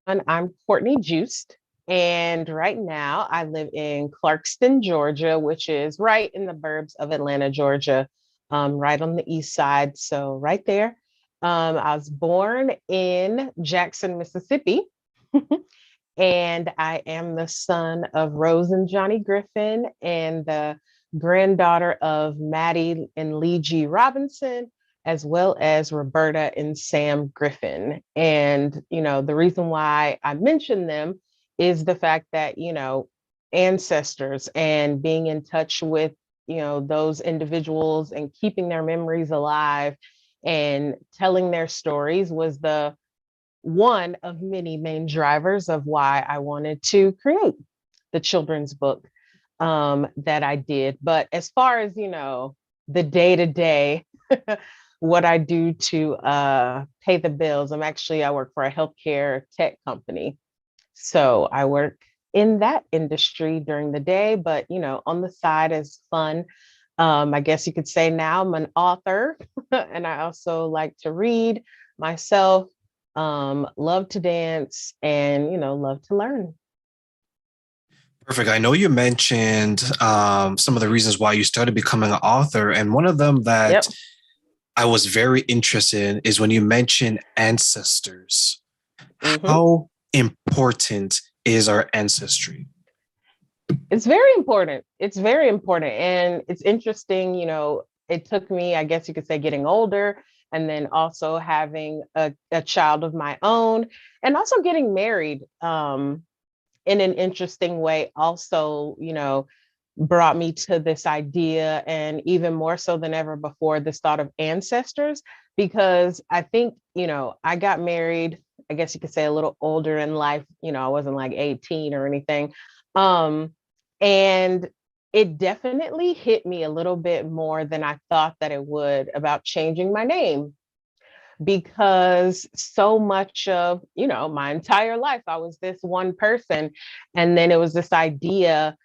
I'm Courtney Juiced, and right now I live in Clarkston, Georgia, which is right in the burbs of Atlanta, Georgia, right on the east side. So, right there. I was born in Jackson, Mississippi, and I am the son of Rose and Johnny Griffin and the granddaughter of Maddie and Lee G. Robinson, as well as Roberta and Sam Griffin. And, the reason why I mention them is the fact that, ancestors and being in touch with, those individuals and keeping their memories alive and telling their stories was the one of many main drivers of why I wanted to create the children's book that I did. But as far as, the day to day, what I do to pay the bills, I work for a healthcare tech company. So I work in that industry during the day, but, on the side is fun. I guess you could say now I'm an author and I also like to read myself, love to dance, and love to learn. Perfect. I know you mentioned some of the reasons why you started becoming an author, and one of them that Yep. I was very interested in is when you mentioned ancestors. Hmm. How important is our ancestry? It's very important. It's very important. And it's interesting, it took me, I guess you could say, getting older and then also having a child of my own and also getting married in an interesting way also, brought me to this idea, and even more so than ever before, this thought of ancestors, because I think, I got married, I guess you could say a little older in life, I wasn't like 18 or anything. Um, and it definitely hit me a little bit more than I thought that it would about changing my name, because so much of, my entire life I was this one person, and then it was this idea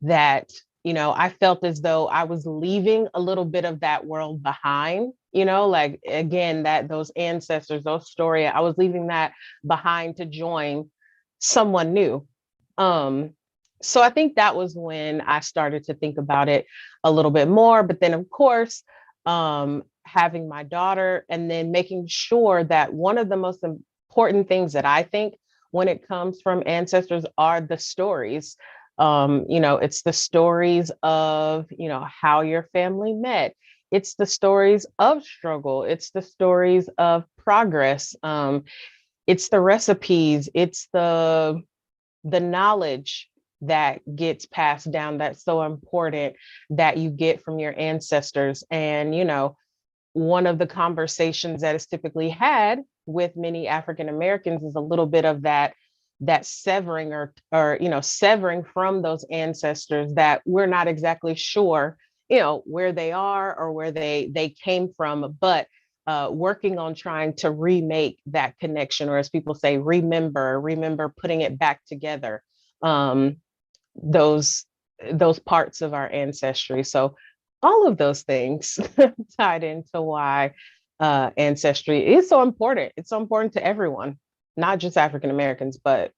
that, I felt as though I was leaving a little bit of that world behind, like again, that those ancestors, those story, I was leaving that behind to join someone new. um so I think that was when I started to think about it a little bit more, but then of course, having my daughter and then making sure that one of the most important things that I think when it comes from ancestors are the stories. It's the stories of, how your family met. It's the stories of struggle. It's the stories of progress. It's the recipes. It's the knowledge that gets passed down that's so important that you get from your ancestors. And, one of the conversations that is typically had with many African Americans is a little bit of that severing or severing from those ancestors that we're not exactly sure, where they are or where they came from, but working on trying to remake that connection, or as people say, remember putting it back together. um, those those parts of our ancestry. So all of those things tied into why ancestry is so important. It's so important to everyone, not just African Americans, but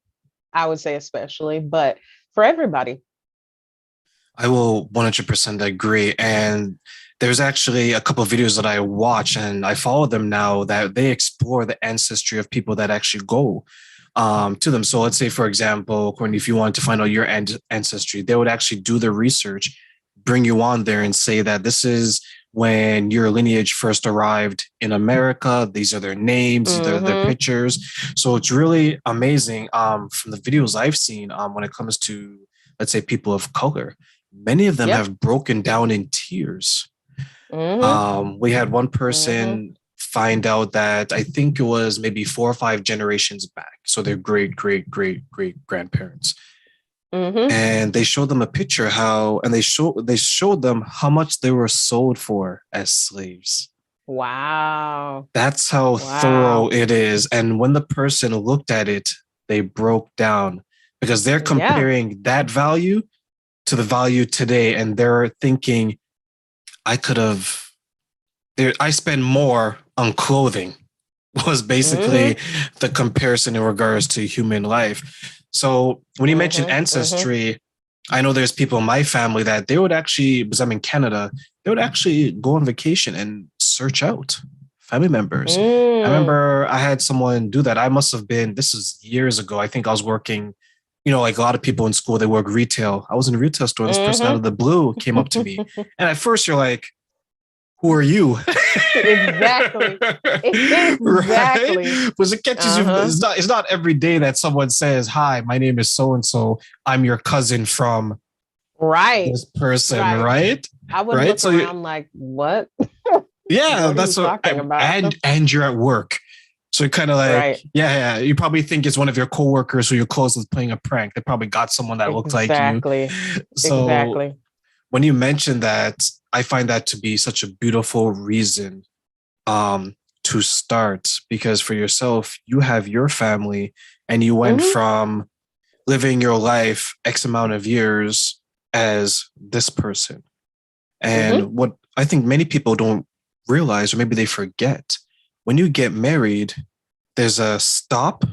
I would say especially, but for everybody. I will 100% agree. And there's actually a couple of videos that I watch and I follow them now that they explore the ancestry of people that actually go to them. So let's say, for example, Courtney, if you wanted to find out your ancestry, they would actually do the research, bring you on there and say that this is when your lineage first arrived in America. These are their names, these are their Hmm. pictures. So it's really amazing from the videos I've seen when it comes to, let's say, people of color. Many of them Yep. have broken down in tears. Hmm. We had one Hmm. person find out that I think it was maybe 4 or 5 generations back. So their great, great, great, great grandparents. Hmm. And they showed them a picture and they showed them how much they were sold for as slaves. Wow. That's how thorough Wow. it is. And when the person looked at it, they broke down because they're Yeah. comparing that value to the value today. And they're thinking, I could have, I spend more on clothing was basically Mm-hmm. the comparison in regards to human life. So when you mentioned Mm-hmm. Mm-hmm. ancestry, I know there's people in my family that they would actually, because I'm in Canada, they would actually go on vacation and search out family members. I Mm. remember I had someone do that. I must have been, this is years ago. I think I was working, like a lot of people in school, they work retail. I was in a retail store. This person out Mm-hmm. of the blue came up to me. And at first you're like, who are you? Exactly. Right? Exactly. Because it catches you. Uh-huh. It's not every day that someone says, "Hi, my name is so and so. I'm your cousin from Right. this person," Right. right? I would Right. look So around like, what? yeah, What are you that's what. talking about? And you're at work, so you're kind of like, Right. yeah. You probably think it's one of your coworkers who you're close with playing a prank. They probably got someone that looked like you. Exactly. So Exactly. when you mention that, I find that to be such a beautiful reason to start, because for yourself, you have your family and you went Mm-hmm. from living your life X amount of years as this person. Mm-hmm. And what I think many people don't realize, or maybe they forget, when you get married, there's a stop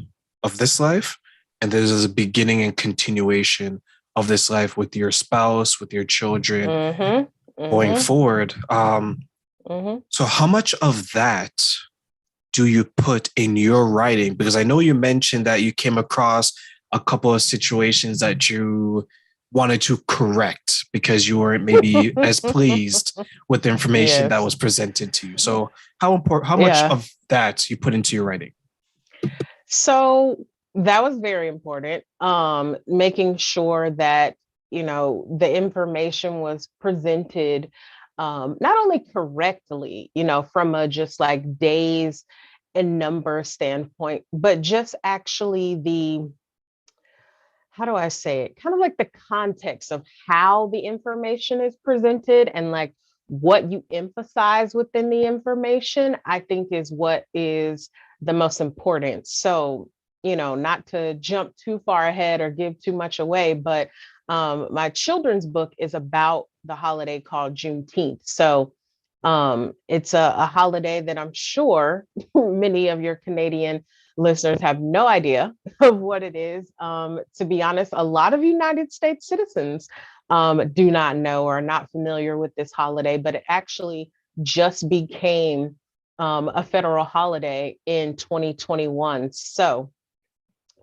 of this life and there's a beginning and continuation of this life with your spouse, with your children Mm-hmm. going Mm-hmm. forward. Mm-hmm. So, how much of that do you put in your writing? Because I know you mentioned that you came across a couple of situations that you wanted to correct because you weren't maybe as pleased with the information that Yes. was presented to you. So, how much Yeah. of that you put into your writing? So that was very important. Making sure that, the information was presented not only correctly, from a just like days and number standpoint, but just actually how do I say it? Kind of like the context of how the information is presented and like what you emphasize within the information, I think is what is the most important. So, not to jump too far ahead or give too much away, but my children's book is about the holiday called Juneteenth. So, it's a holiday that I'm sure many of your Canadian listeners have no idea of what it is. To be honest, a lot of United States citizens do not know or are not familiar with this holiday, but it actually just became a federal holiday in 2021. So,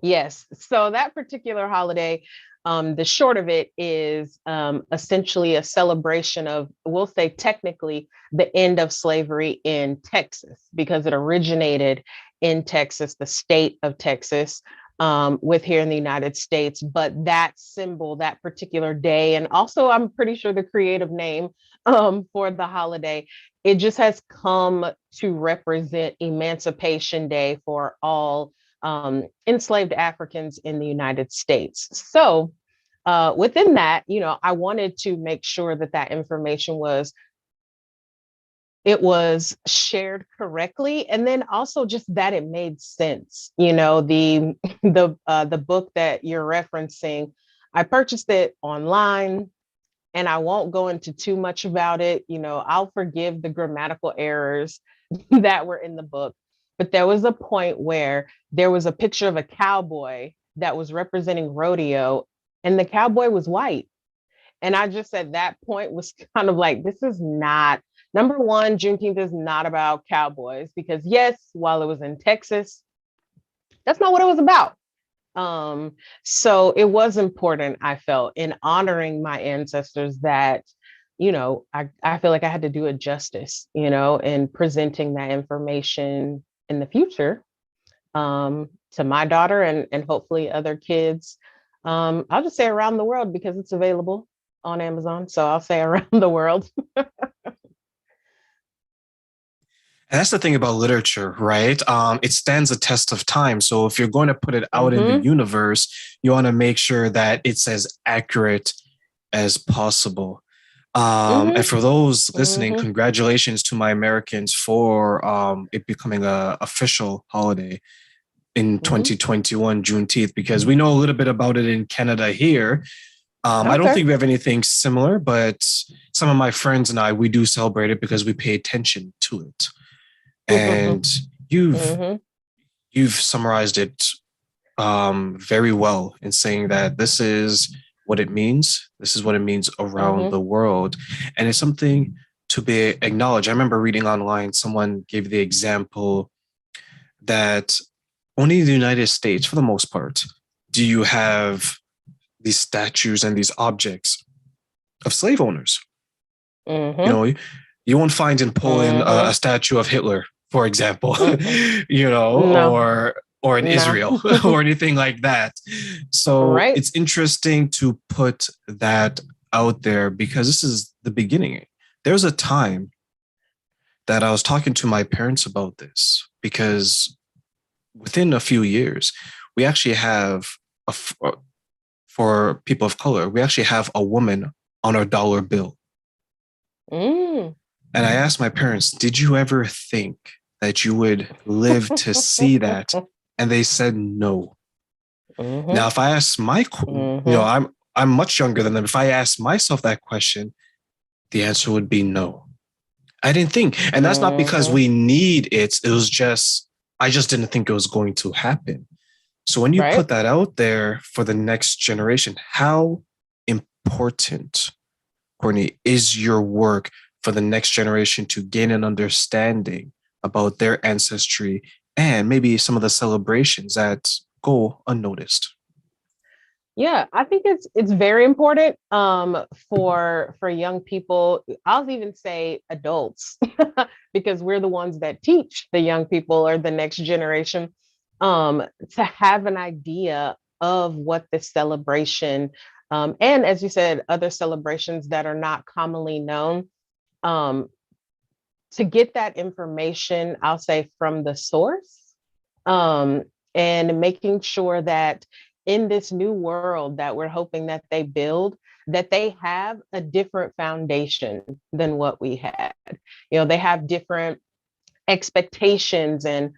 yes. So that particular holiday, the short of it is essentially a celebration of, we'll say technically, the end of slavery in Texas, because it originated in Texas, the state of Texas, with here in the United States. But that symbol, that particular day, and also I'm pretty sure the creative name for the holiday, it just has come to represent Emancipation Day for all enslaved Africans in the United States. So, within that, I wanted to make sure that that information was shared correctly, and then also just that it made sense. The the book that you're referencing, I purchased it online, and I won't go into too much about it. I'll forgive the grammatical errors that were in the book. But there was a point where there was a picture of a cowboy that was representing rodeo, and the cowboy was white. And I just at that point was kind of like, this is not, number one, Juneteenth is not about cowboys, because yes, while it was in Texas, that's not what it was about. Um, so it was important, I felt, in honoring my ancestors, that, I feel like I had to do it justice, in presenting that information in the future, to my daughter and hopefully other kids. I'll just say around the world, because it's available on Amazon. So I'll say around the world. And that's the thing about literature, right? It stands a test of time. So if you're going to put it out in the Mm-hmm. universe, you want to make sure that it's as accurate as possible. And Mm-hmm. for those listening, Mm-hmm. congratulations to my Americans for it becoming a official holiday in Mm-hmm. 2021, Juneteenth, because we know a little bit about it in Canada here. I don't Okay. think we have anything similar, but some of my friends and I, we do celebrate it because we pay attention to it. And You've Mm-hmm. you've summarized it very well in saying that this is what it means. This is what it means around Mm-hmm. the world. And it's something to be acknowledged. I remember reading online, someone gave the example that only in the United States, for the most part, do you have these statues and these objects of slave owners. You Mm-hmm. know, you won't find in Poland a Mm-hmm. statue of Hitler, for example, Mm-mm. No, or in no. Israel or anything like that. So Right. it's interesting to put that out there because this is the beginning. There's a time that I was talking to my parents about this because within a few years, we actually have a, for people of color, we actually have a woman on our dollar bill. Mm. And I asked my parents, did you ever think that you would live to see that? And they said no. Now, Mm-hmm. if I ask Mm-hmm. I'm much younger than them. If I asked myself that question, the answer would be no. I didn't think. And that's not because Mm-hmm. we need it. It was just, I just didn't think it was going to happen. So when you Right. put that out there for the next generation, how important, Courtney, is your work for the next generation to gain an understanding about their ancestry and maybe some of the celebrations that go unnoticed? Yeah, I think it's very important for young people. I'll even say adults because we're the ones that teach the young people or the next generation um to have an idea of what this celebration and as you said other celebrations that are not commonly known um to get that information, I'll say from the source, um, and making sure that in this new world that we're hoping that they build, that they have a different foundation than what we had. You know, they have different expectations and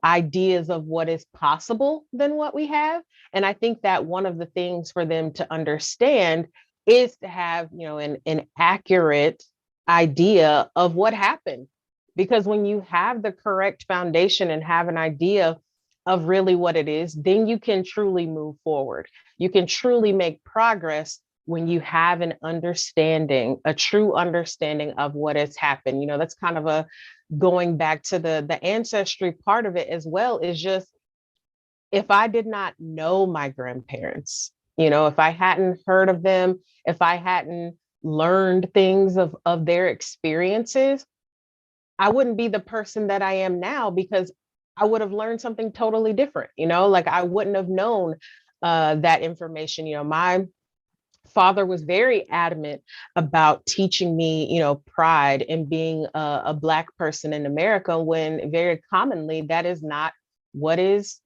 ideas of what is possible than what we have. And I think that one of the things for them to understand is to have an accurate idea of what happened, because when you have the correct foundation and have an idea of really what it is, then you can truly move forward. You can truly make progress when you have an understanding, a true understanding of what has happened. That's kind of a going back to the ancestry part of it as well, is just if I did not know my grandparents, if I hadn't heard of them, if I hadn't learned things of their experiences, I wouldn't be the person that I am now, because I would have learned something totally different. Like I wouldn't have known that information. My father was very adamant about teaching me, pride and being a Black person in America, when very commonly that is not what is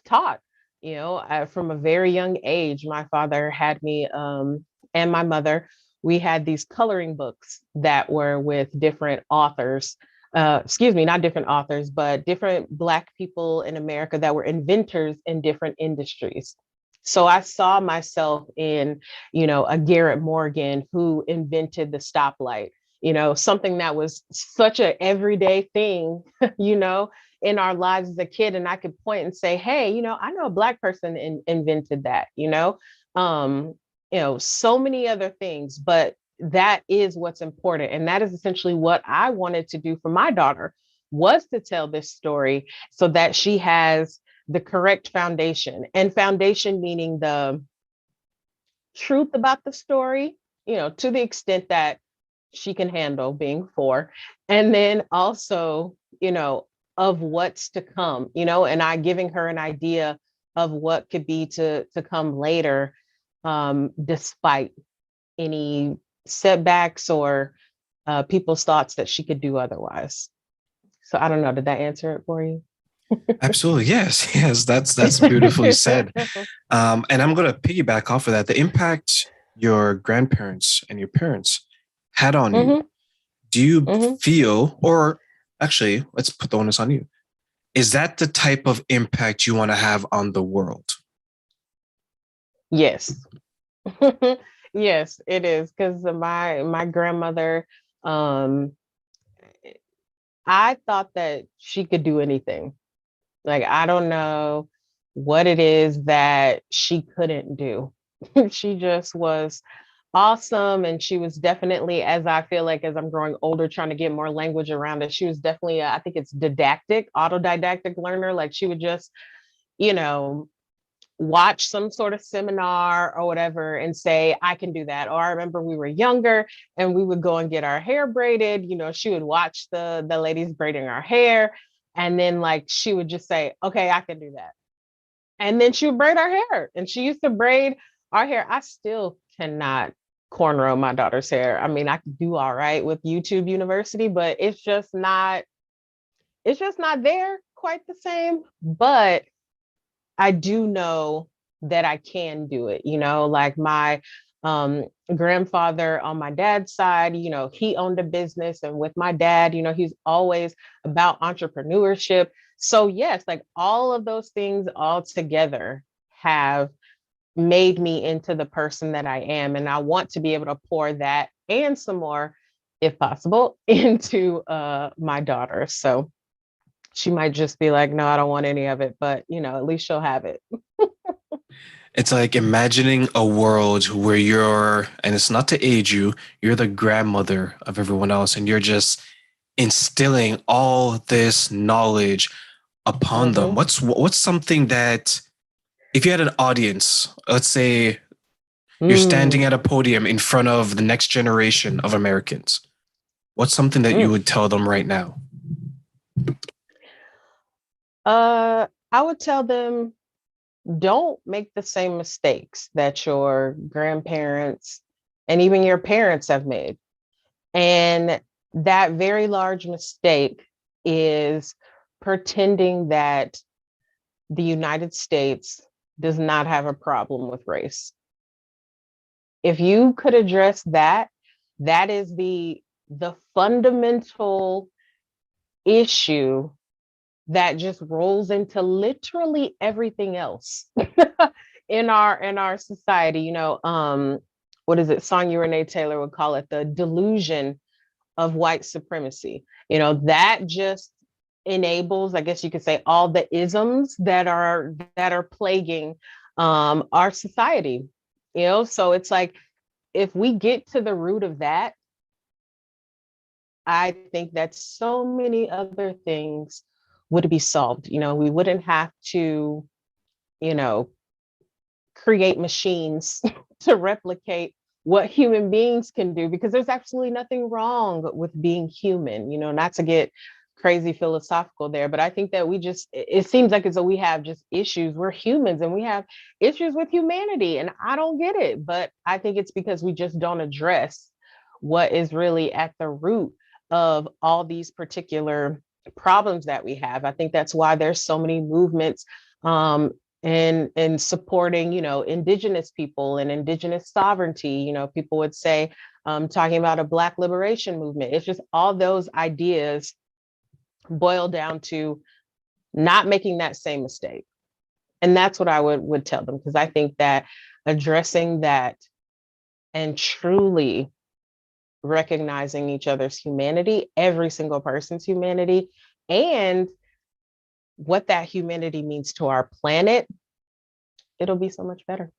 taught. From a very young age, my father had me and my mother. We had these coloring books that were with different authors. Excuse me, not different authors, but different Black people in America that were inventors in different industries. So I saw myself in, a Garrett Morgan who invented the stoplight, something that was such a everyday thing, you know, in our lives as a kid. And I could point and say, hey, I know a Black person invented that, um, so many other things, but that is what's important. And that is essentially what I wanted to do for my daughter, was to tell this story so that she has the correct foundation, and foundation meaning the truth about the story, to the extent that she can handle being 4, and then also, of what's to come, and I giving her an idea of what could be to come later, despite any setbacks or people's thoughts that she could do otherwise. So I don't know, did that answer it for you? Absolutely. Yes. Yes. That's beautifully said. And I'm going to piggyback off of that. The impact your grandparents and your parents had on you. Hmm. Do you Hmm. feel, or actually, let's put the onus on you. Is that the type of impact you want to have on the world? Yes. Yes, it is, because my grandmother, um I thought that she could do anything. Like, I don't know what it is that she couldn't do. She just was awesome. And she was definitely, as I feel like as I'm growing older, trying to get more language around it, she was definitely, I think it's didactic, autodidactic learner. Like she would just, you know, watch some sort of seminar or whatever and say, I can do that. Or I remember we were younger and we would go and get our hair braided. You know, she would watch the ladies braiding our hair. And then like she would just say, okay, I can do that. And then she would braid our hair. And she used to braid our hair. I still cannot cornrow my daughter's hair. I mean, I could do all right with YouTube University, but it's just not there quite the same. But I do know that I can do it, you know, like my grandfather on my dad's side, you know, he owned a business, and with my dad, you know, he's always about entrepreneurship. So yes, like all of those things all together have made me into the person that I am. And I want to be able to pour that and some more, if possible, into my daughter. So she might just be like, no, I don't want any of it, but you know, at least she'll have it. It's like imagining a world where you're, and it's not to age you, you're the grandmother of everyone else, and you're just instilling all this knowledge upon them. Mm-hmm. What's something that, if you had an audience, let's say you're standing Mm, at a podium in front of the next generation of Americans, what's something that you mm. would tell them right now? I would tell them, don't make the same mistakes that your grandparents and even your parents have made. And that very large mistake is pretending that the United States does not have a problem with race. If you could address that, that is the fundamental issue that just rolls into literally everything else in our society. You know, what is it? Sonya Renee Taylor would call it the delusion of white supremacy. You know, that just enables, I guess you could say, all the isms that are plaguing our society. You know, so it's like if we get to the root of that, I think that so many other things would be solved. You know, we wouldn't have to, you know, create machines to replicate what human beings can do, because there's absolutely nothing wrong with being human, you know, not to get crazy philosophical there, but I think that we just, it seems like as though we have just issues. We're humans and we have issues with humanity, and I don't get it, but I think it's because we just don't address what is really at the root of all these particular problems that we have. I think that's why there's so many movements and supporting, you know, indigenous people and indigenous sovereignty. You know, people would say, talking about a Black liberation movement. It's just all those ideas boil down to not making that same mistake. And that's what I would tell them, because I think that addressing that and truly recognizing each other's humanity, every single person's humanity, and what that humanity means to our planet, it'll be so much better.